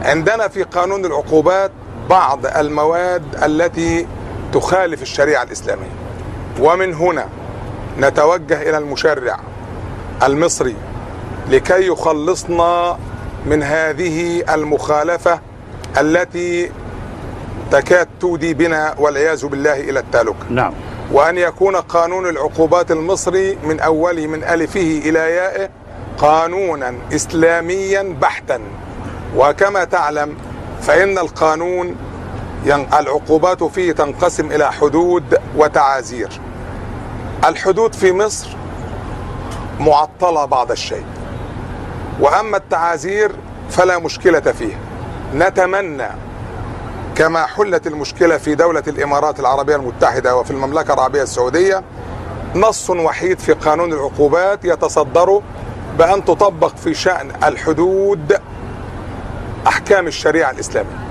عندنا في قانون العقوبات بعض المواد التي تخالف الشريعة الإسلامية، ومن هنا نتوجه إلى المشرع المصري لكي يخلصنا من هذه المخالفة التي تكاد تودي بنا والعياذ بالله إلى التهلكة. نعم. وأن يكون قانون العقوبات المصري من أوله من ألفه إلى يائه قانونا إسلاميا بحتا. وكما تعلم فإن القانون العقوبات فيه تنقسم إلى حدود وتعازير. الحدود في مصر معطلة بعض الشيء، وأما التعازير فلا مشكلة فيها. نتمنى كما حلت المشكلة في دولة الإمارات العربية المتحدة وفي المملكة العربية السعودية نص وحيد في قانون العقوبات يتصدر بأن تطبق في شأن الحدود أحكام الشريعة الإسلامية.